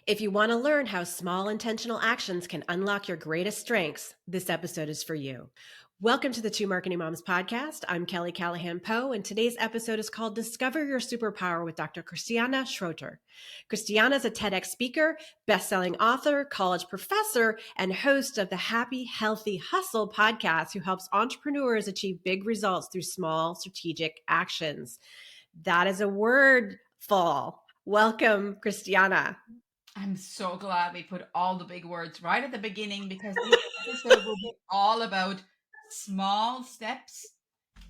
If you want to learn how small intentional actions can unlock your greatest strengths, this episode is for you. Welcome to the Two Marketing Moms podcast. I'm Kelly Callahan Poe, and today's episode is called Discover Your Superpower with Dr. Christiane Schroeter. Christiane is a TEDx speaker, best-selling author, college professor, and host of the Happy, Healthy Hustle podcast, who helps entrepreneurs achieve big results through small strategic actions. That is a word full. Welcome, Christiane. I'm so glad we put all the big words right at the beginning because this episode will be all about small steps.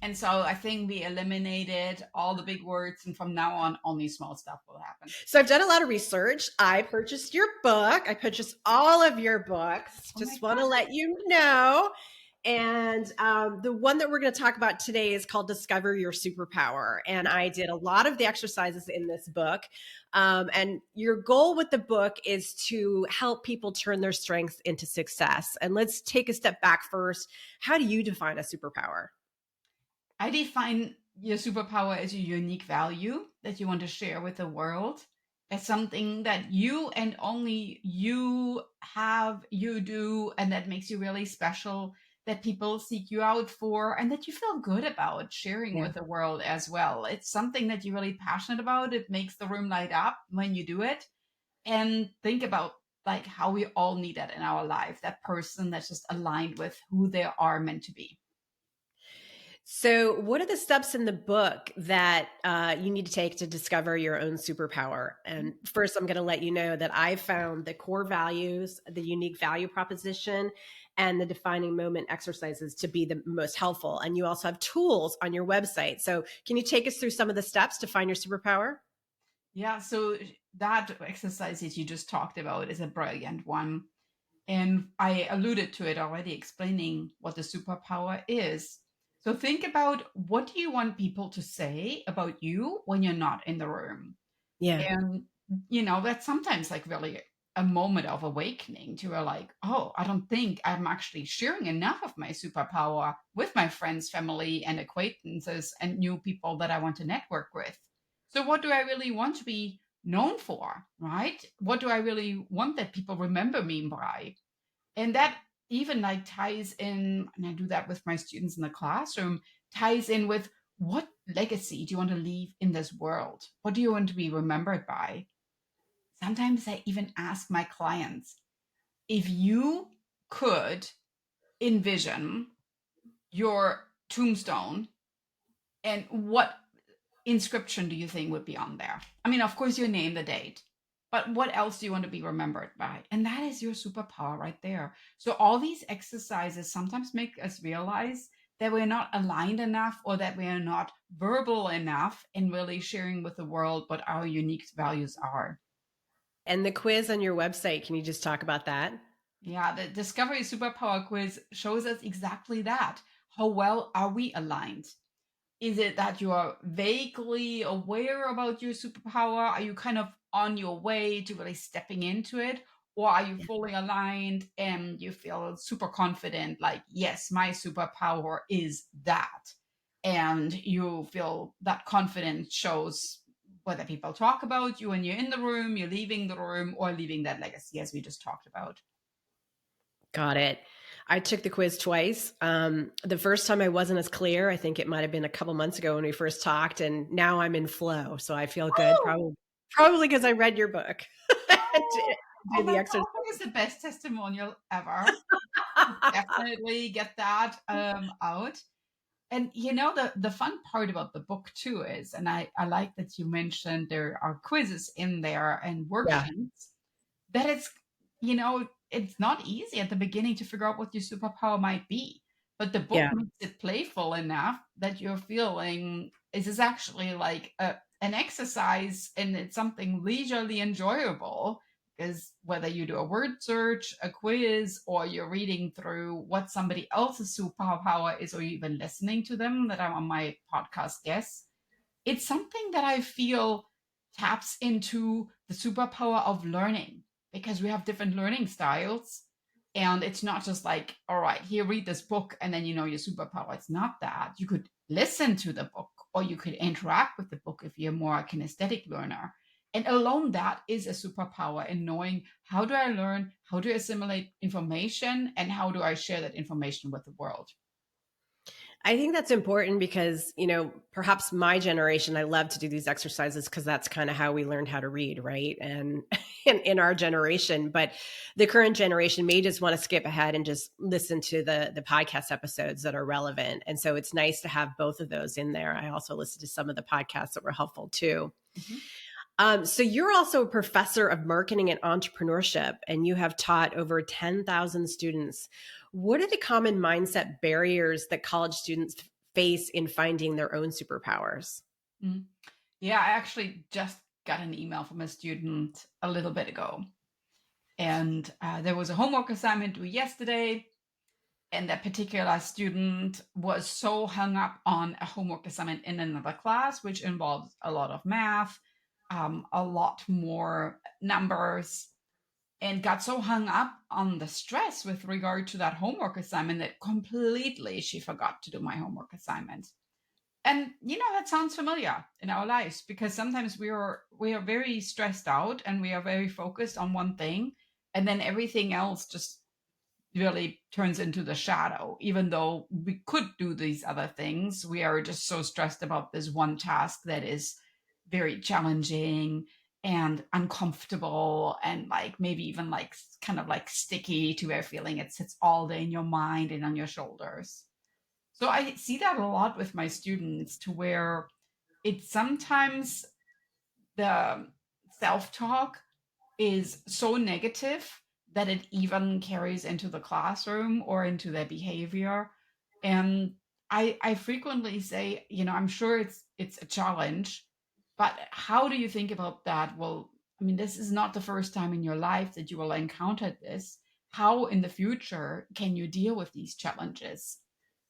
And so I think we eliminated all the big words, and from now on, only small stuff will happen. So I've done a lot of research. I purchased your book. I purchased all of your books. Just want to let you know. And the one that we're going to talk about today is called Discover Your Superpower. And I did a lot of the exercises in this book. And your goal with the book is to help people turn their strengths into success. And let's take a step back first. How do you define a superpower? I define your superpower as a unique value that you want to share with the world, as something that you and only you have, you do, and that makes you really special, that people seek you out for, and that you feel good about sharing with the world as well. It's something that you're really passionate about. It makes the room light up when you do it. And think about like how we all need that in our life, that person that's just aligned with who they are meant to be. So, what are the steps in the book that you need to take to discover your own superpower? And first, I'm going to let you know that I found the core values, the unique value proposition, and the defining moment exercises to be the most helpful. And you also have tools on your website. So, can you take us through some of the steps to find your superpower? Yeah, so that exercise that you just talked about is a brilliant one. And I alluded to it already, explaining what the superpower is. So think about, what do you want people to say about you when you're not in the room? Yeah. And, that's sometimes like really a moment of awakening to a like, oh, I don't think I'm actually sharing enough of my superpower with my friends, family, and acquaintances and new people that I want to network with. So what do I really want to be known for, right? What do I really want that people remember me by? And that even like ties in, and I do that with my students in the classroom, ties in with, what legacy do you want to leave in this world? What do you want to be remembered by? Sometimes I even ask my clients, if you could envision your tombstone, and what inscription do you think would be on there? I mean, of course, your name, the date, but what else do you want to be remembered by? And that is your superpower right there. So all these exercises sometimes make us realize that we're not aligned enough, or that we are not verbal enough in really sharing with the world what our unique values are. And the quiz on your website, can you just talk about that? Yeah, the Discovery Superpower quiz shows us exactly that. How well are we aligned? Is it that you are vaguely aware about your superpower? Are you kind of on your way to really stepping into it? Or are you fully aligned and you feel super confident, like, yes, my superpower is that? And you feel that confidence shows whether people talk about you when you're in the room, you're leaving the room, or leaving that legacy, as we just talked about. Got it. I took the quiz twice. The first time I wasn't as clear. I think it might have been a couple months ago when we first talked, and now I'm in flow. So I feel good. Probably because I read your book. Oh, Did the that's exercise. always the best testimonial ever. Definitely get that out. And the fun part about the book too is, and I like that you mentioned there are quizzes in there and worksheets, that it's not easy at the beginning to figure out what your superpower might be. But the book Yeah. makes it playful enough that you're feeling this is actually like an exercise, and it's something leisurely enjoyable. Because whether you do a word search, a quiz, or you're reading through what somebody else's superpower is, or you're even listening to them that I'm on my podcast guests, it's something that I feel taps into the superpower of learning, because we have different learning styles. And it's not just like, all right, here, read this book, and then you know your superpower. It's not that. You could listen to the book, or you could interact with the book if you're more a kinesthetic learner. And alone, that is a superpower in knowing how do I learn, how do I assimilate information, and how do I share that information with the world. I think that's important because, perhaps my generation, I love to do these exercises because that's kind of how we learned how to read, right? And in our generation, but the current generation may just want to skip ahead and just listen to the podcast episodes that are relevant. And so it's nice to have both of those in there. I also listened to some of the podcasts that were helpful too. Mhm. So you're also a professor of marketing and entrepreneurship, and you have taught over 10,000 students. What are the common mindset barriers that college students face in finding their own superpowers? Mm. Yeah, I actually just got an email from a student a little bit ago. And there was a homework assignment due yesterday. And that particular student was so hung up on a homework assignment in another class, which involves a lot of math, a lot more numbers, and got so hung up on the stress with regard to that homework assignment that completely she forgot to do my homework assignment. And that sounds familiar in our lives because sometimes we are very stressed out and we are very focused on one thing, and then everything else just really turns into the shadow. Even though we could do these other things, we are just so stressed about this one task that is very challenging and uncomfortable and like maybe even like kind of like sticky to where feeling it sits all day in your mind and on your shoulders. So I see that a lot with my students to where it's sometimes the self-talk is so negative that it even carries into the classroom or into their behavior. And I frequently say, I'm sure it's a challenge, but how do you think about that? Well, I mean, this is not the first time in your life that you will encounter this. How in the future can you deal with these challenges?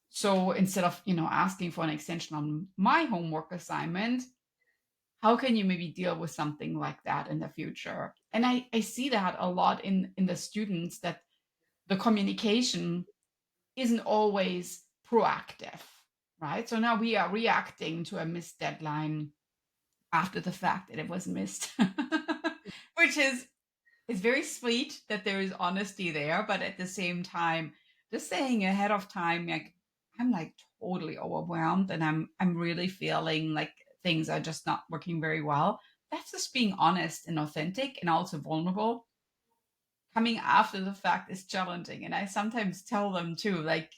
So instead of, asking for an extension on my homework assignment, how can you maybe deal with something like that in the future? And I see that a lot in the students that the communication isn't always proactive, right? So now we are reacting to a missed deadline after the fact that it was missed, which is very sweet that there is honesty there, but at the same time, just saying ahead of time, like I'm like totally overwhelmed and I'm really feeling like things are just not working very well. That's just being honest and authentic and also vulnerable. Coming after the fact is challenging. And I sometimes tell them too, like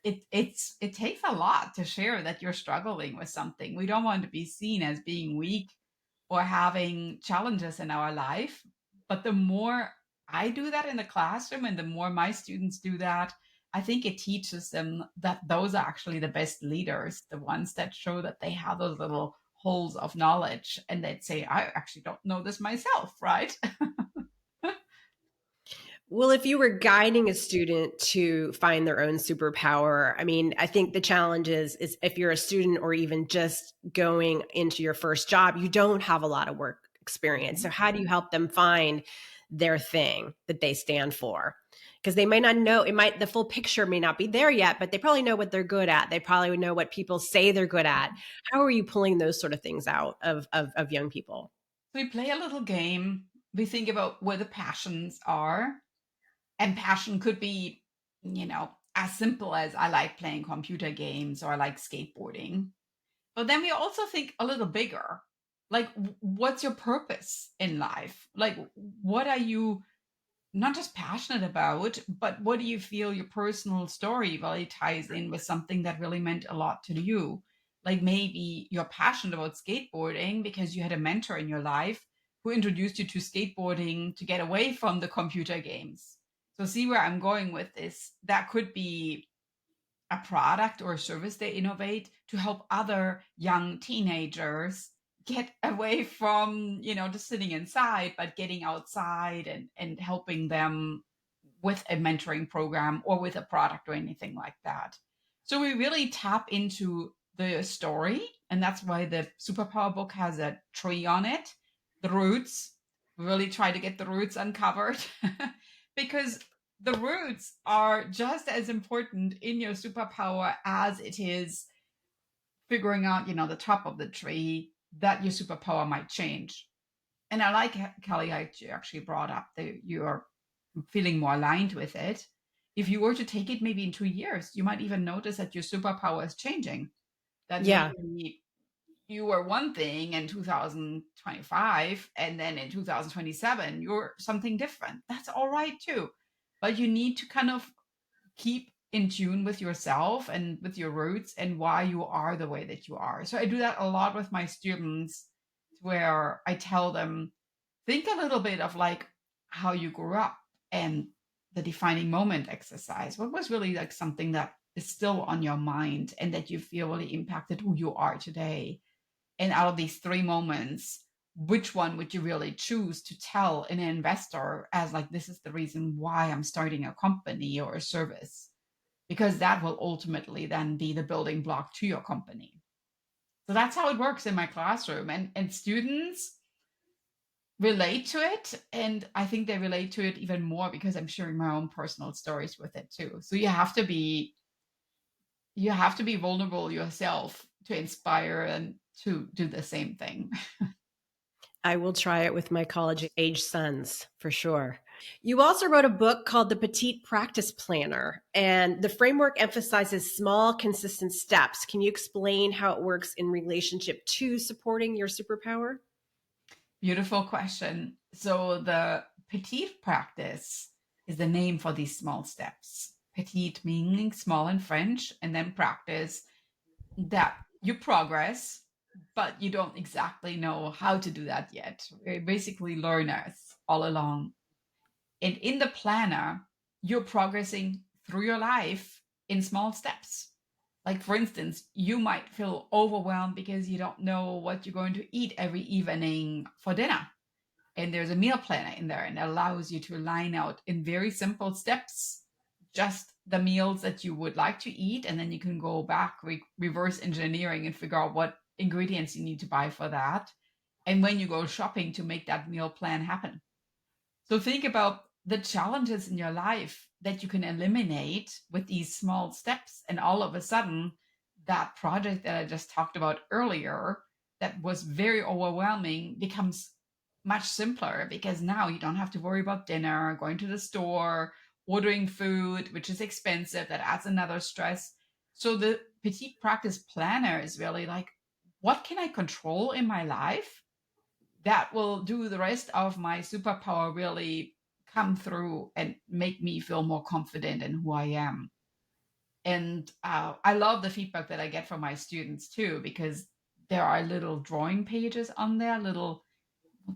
it takes a lot to share that you're struggling with something. We don't want to be seen as being weak or having challenges in our life. But the more I do that in the classroom and the more my students do that, I think it teaches them that those are actually the best leaders, the ones that show that they have those little holes of knowledge and they'd say, I actually don't know this myself, right? Well, if you were guiding a student to find their own superpower, I mean, I think the challenge is if you're a student or even just going into your first job, you don't have a lot of work experience. So how do you help them find their thing that they stand for? Because they might not know, the full picture may not be there yet, but they probably know what they're good at. They probably know what people say they're good at. How are you pulling those sort of things out of young people? We play a little game. We think about where the passions are. And passion could be, as simple as I like playing computer games or I like skateboarding. But then we also think a little bigger. Like, what's your purpose in life? Like, what are you not just passionate about, but what do you feel your personal story really ties in with something that really meant a lot to you? Like maybe you're passionate about skateboarding because you had a mentor in your life who introduced you to skateboarding to get away from the computer games. So, see where I'm going with this? That could be a product or a service they innovate to help other young teenagers get away from just sitting inside but getting outside and helping them with a mentoring program or with a product or anything like that. So we really tap into the story, and that's why the Superpower book has a tree on it, the roots. We really try to get the roots uncovered because the roots are just as important in your superpower as it is figuring out, the top of the tree that your superpower might change. And I like, Kelly, how you actually brought up that you're feeling more aligned with it. If you were to take it maybe in 2 years, you might even notice that your superpower is changing. That Yeah. maybe you were one thing in 2025, and then in 2027, you're something different. That's all right too. But you need to kind of keep in tune with yourself and with your roots and why you are the way that you are. So I do that a lot with my students, where I tell them, think a little bit of like how you grew up and the defining moment exercise. What was really like something that is still on your mind and that you feel really impacted who you are today? And out of these three moments, which one would you really choose to tell an investor as like, this is the reason why I'm starting a company or a service? Because that will ultimately then be the building block to your company. So that's how it works in my classroom. And students relate to it. And I think they relate to it even more because I'm sharing my own personal stories with it too. So you have to be vulnerable yourself to inspire and to do the same thing. I will try it with my college age sons for sure. You also wrote a book called The Petite Practice Planner, and the framework emphasizes small, consistent steps. Can you explain how it works in relationship to supporting your superpower? Beautiful question. So the petite practice is the name for these small steps. Petite meaning small in French, and then practice, that you progress, but you don't exactly know how to do that yet. We're basically learners all along. And in the planner, you're progressing through your life in small steps. Like, for instance, you might feel overwhelmed because you don't know what you're going to eat every evening for dinner. And there's a meal planner in there and it allows you to line out in very simple steps just the meals that you would like to eat. And then you can go back, reverse engineering, and figure out what ingredients you need to buy for that. And when you go shopping to make that meal plan happen. So think about the challenges in your life that you can eliminate with these small steps. And all of a sudden, that project that I just talked about earlier, that was very overwhelming, becomes much simpler because now you don't have to worry about dinner, going to the store, ordering food, which is expensive. That adds another stress. So the Petite Practice Planner is really like, what can I control in my life that will do the rest of my superpower really come through and make me feel more confident in who I am. And I love the feedback that I get from my students too, because there are little drawing pages on there, little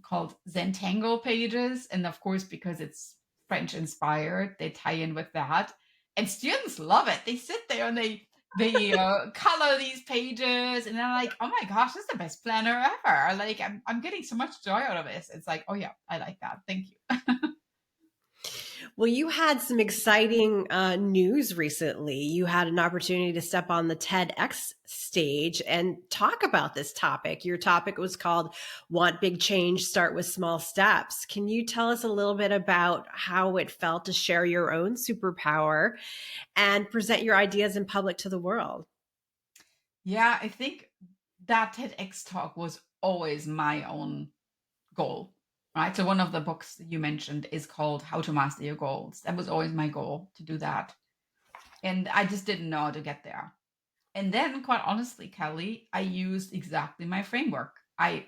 called Zentangle pages. And of course, because it's French inspired, they tie in with that. And students love it. They sit there and they color these pages and they're like, oh my gosh, this is the best planner ever. Like, I'm getting so much joy out of this. It's like, oh yeah, I like that. Thank you. Well, you had some exciting news recently. You had an opportunity to step on the TEDx stage and talk about this topic. Your topic was called Want Big Change, Start with Small Steps. Can you tell us a little bit about how it felt to share your own superpower and present your ideas in public to the world? Yeah, I think that TEDx talk was always my own goal, right? So one of the books that you mentioned is called How to Master Your Goals. That was always my goal, to do that. And I just didn't know how to get there. And then, quite honestly, Kelly, I used exactly my framework. I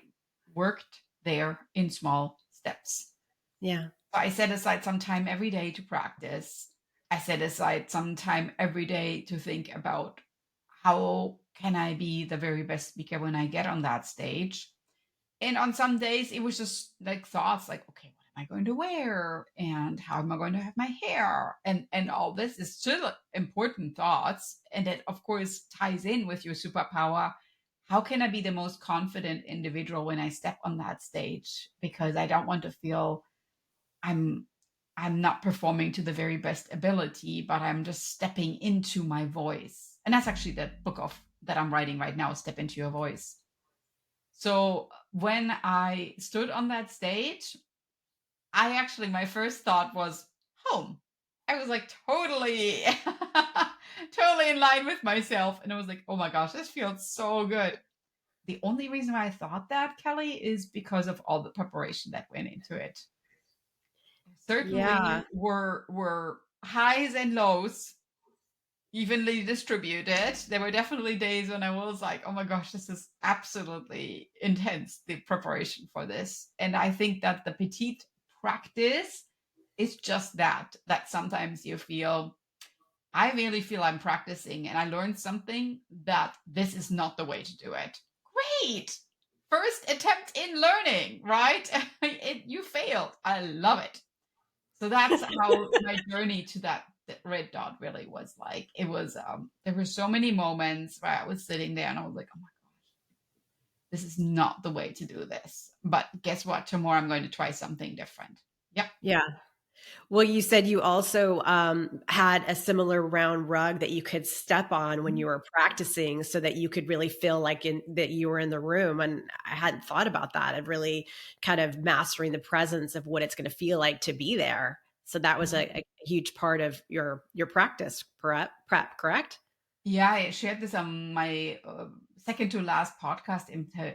worked there in small steps. Yeah. So I set aside some time every day to practice. I set aside some time every day to think about how can I be the very best speaker when I get on that stage. And on some days, it was just like thoughts like, okay, what am I going to wear? And how am I going to have my hair? And all this is still important thoughts. And it, of course, ties in with your superpower. How can I be the most confident individual when I step on that stage? Because I don't want to feel I'm I'm not performing to the very best ability, but I'm just stepping into my voice. And that's actually the book of that I'm writing right now, Step Into Your Voice. So when I stood on that stage, my first thought was home. I was like totally, totally in line with myself. And I was like, oh my gosh, this feels so good. the only reason why I thought that, Kelly, is because of all the preparation that went into it. Yeah. Certainly were highs and lows evenly distributed. There were definitely days when I was like, oh my gosh, this is absolutely intense, the preparation for this. And I think that the petite practice is just that sometimes you feel, I really feel I'm practicing and I learned something that this is not the way to do it. Great. First attempt in learning, right? You failed. I love it. So that's how my journey to that red dot really was like. It was there were so many moments where I was sitting there and I was like, oh my gosh, this is not the way to do this. But guess what? Tomorrow I'm going to try something different. Yep. Yeah. Well, you said you also had a similar round rug that you could step on when you were practicing so that you could really feel like that you were in the room. And I hadn't thought about that. Of really kind of mastering the presence of what it's going to feel like to be there. So that was a huge part of your practice prep, correct? Yeah, I shared this on my second to last podcast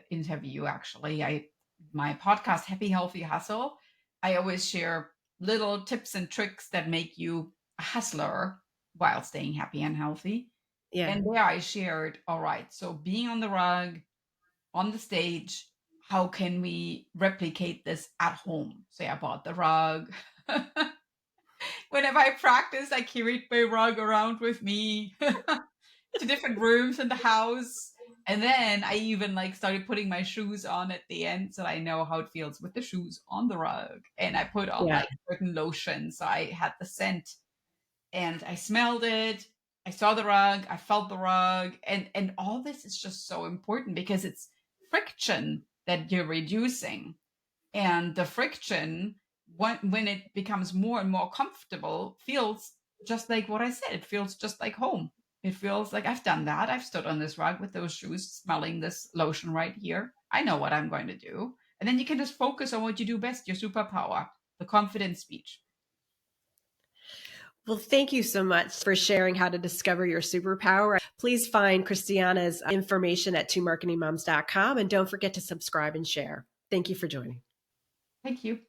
interview. Actually, I my podcast Happy Healthy Hustle. I always share little tips and tricks that make you a hustler while staying happy and healthy. Yeah. And there I shared, all right, so being on the rug, on the stage, how can we replicate this at home? Say I bought the rug. Whenever I practice, I carried my rug around with me to different rooms in the house. And then I even like started putting my shoes on at the end so I know how it feels with the shoes on the rug. And I put on Yeah. like certain lotions. So I had the scent and I smelled it. I saw the rug, I felt the rug, and all this is just so important because it's friction that you're reducing. And the friction, when it becomes more and more comfortable, feels just like what I said. It feels just like home. It feels like I've done that. I've stood on this rug with those shoes, smelling this lotion right here. I know what I'm going to do. And then you can just focus on what you do best, your superpower, the confident speech. Well, thank you so much for sharing how to discover your superpower. Please find Christiana's information at twomarketingmoms.com and don't forget to subscribe and share. Thank you for joining. Thank you.